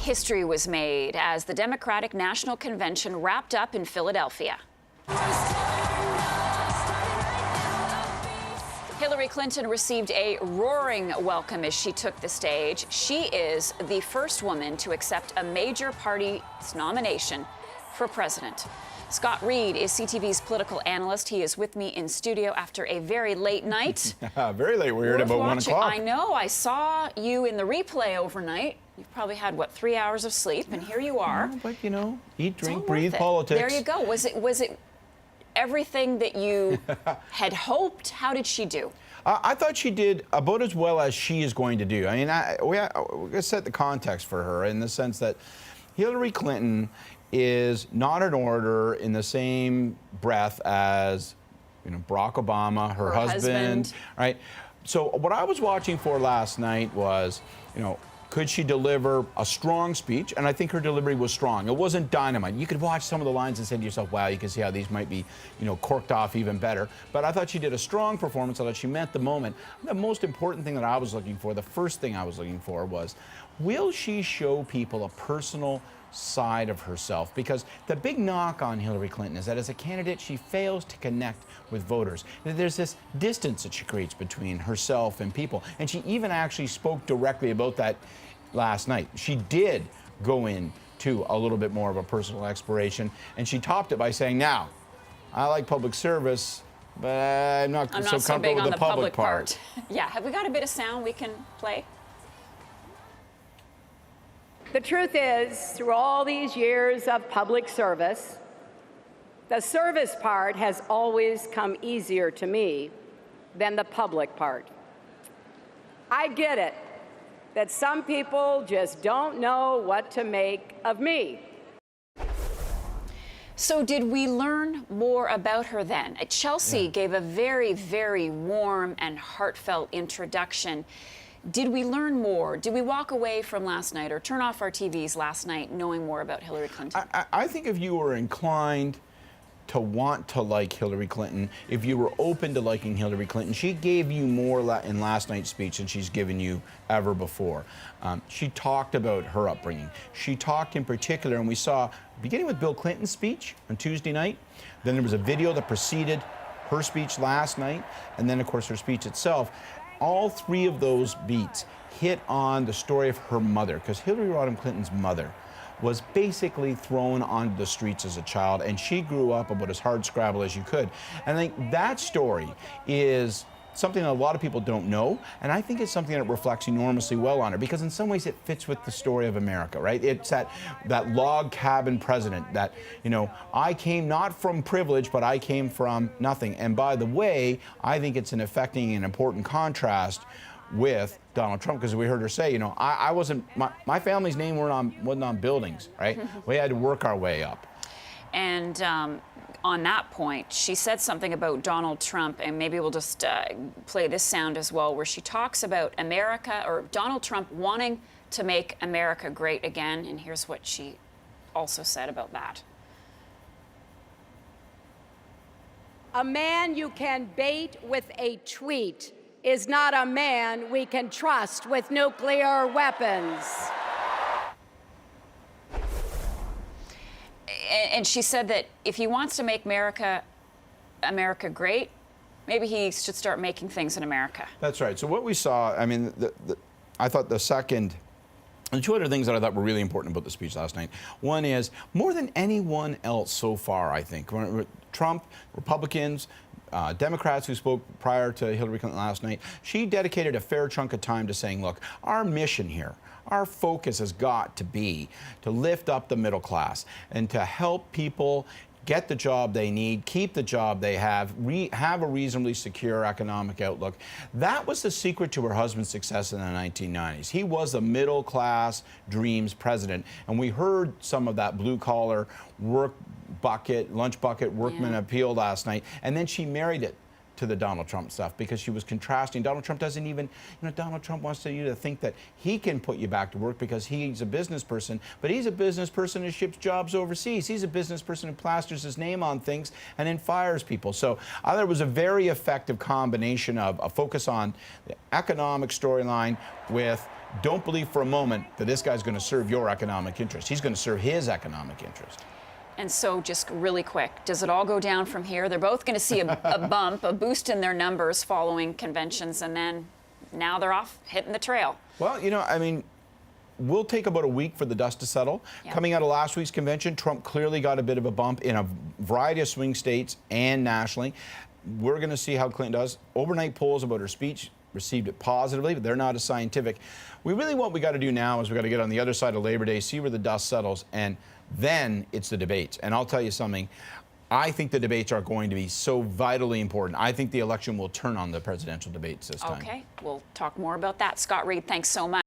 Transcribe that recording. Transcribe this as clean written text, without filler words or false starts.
History was made as the Democratic National Convention wrapped up in Philadelphia. Hillary Clinton received a roaring welcome as she took the stage. She is the first woman to accept a major party's nomination for president. Scott Reid is CTV's political analyst. He is with me in studio after a very late night. Very late. We were at about 1 o'clock. I know. I saw you in the replay overnight. You've probably had, what, 3 hours of sleep, and here you are. No, but, you know, eat, drink, breathe, politics. There you go. Was it everything that you had hoped? How did she do? I thought she did about as well as she is going to do. I mean, we got to set the context for her in the sense that Hillary Clinton is not an orator in the same breath as, you know, Barack Obama, her husband, right? So what I was watching for last night was, you know, could she deliver a strong speech? And I think her delivery was strong. It wasn't dynamite. You could watch some of the lines and say to yourself, wow, you can see how these might be, you know, corked off even better. But I thought she did a strong performance. I thought she met the moment. The most important thing that I was looking for, the first thing I was looking for was, will she show people a personal side of herself? Because the big knock on Hillary Clinton is that as a candidate, she fails to connect with voters. There's this distance that she creates between herself and people. And she even actually spoke directly about that last night. She did go into a little bit more of a personal exploration, and she topped it by saying, now, I like public service, but I'm not so comfortable with the public part. Yeah, have we got a bit of sound we can play? The truth is, through all these years of public service, the service part has always come easier to me than the public part. I get it, that some people just don't know what to make of me. So did we learn more about her then? Chelsea gave a very, very warm and heartfelt introduction. Did we learn more? Did we walk away from last night or turn off our TVs last night knowing more about Hillary Clinton? I think if you were inclined to want to like Hillary Clinton, if you were open to liking Hillary Clinton, she gave you more in last night's speech than she's given you ever before. She talked about her upbringing. She talked in particular, and we saw, beginning with Bill Clinton's speech on Tuesday night, then there was a video that preceded her speech last night, and then, of course, her speech itself. All three of those beats hit on the story of her mother, because Hillary Rodham Clinton's mother was basically thrown onto the streets as a child, and she grew up about as hardscrabble as you could. And I think that story is something that a lot of people don't know, and I think it's something that reflects enormously well on her, because in some ways it fits with the story of America, right? It's that log cabin president that, you know, I came not from privilege, but I came from nothing. And by the way, I think it's an affecting and important contrast with Donald Trump, because we heard her say, you know, I wasn't, my family's name wasn't on buildings, right? We had to work our way up. And on that point, she said something about Donald Trump, and maybe we'll just play this sound as well, where she talks about America, or Donald Trump wanting to make America great again. And here's what she also said about that. A man you can bait with a tweet is not a man we can trust with nuclear weapons. And she said that if he wants to make America great, maybe he should start making things in America. That's right. So what we saw, I mean, I thought the two other things that I thought were really important about the speech last night. One is, more than anyone else so far, I think, Trump, Republicans, Democrats who spoke prior to Hillary Clinton last night, she dedicated a fair chunk of time to saying, look, our mission here, our focus has got to be to lift up the middle class and to help people get the job they need, keep the job they have a reasonably secure economic outlook. That was the secret to her husband's success in the 1990s. He was a middle class dreams president, and we heard some of that blue collar work bucket, lunch bucket workman appeal last night, and then she married it to the Donald Trump stuff because she was contrasting. Donald Trump doesn't even, you know, Donald Trump wants you to think that he can put you back to work because he's a business person, but he's a business person who ships jobs overseas. He's a business person who plasters his name on things and then fires people. So I thought it was a very effective combination of a focus on the economic storyline with don't believe for a moment that this guy's going to serve your economic interest. He's going to serve his economic interest. And so just really quick, does it all go down from here? They're both going to see a bump, a boost in their numbers following conventions, and then now they're off hitting the trail. Well, you know, I mean, we'll take about a week for the dust to settle. Yeah. Coming out of last week's convention, Trump clearly got a bit of a bump in a variety of swing states and nationally. We're going to see how Clinton does. Overnight polls about her speech received it positively, but they're not as scientific. What we got to do now is we got to get on the other side of Labor Day, see where the dust settles, and then it's the debates. And I'll tell you something, I think the debates are going to be so vitally important. I think the election will turn on the presidential debates this time. Okay, we'll talk more about that. Scott Reid, thanks so much.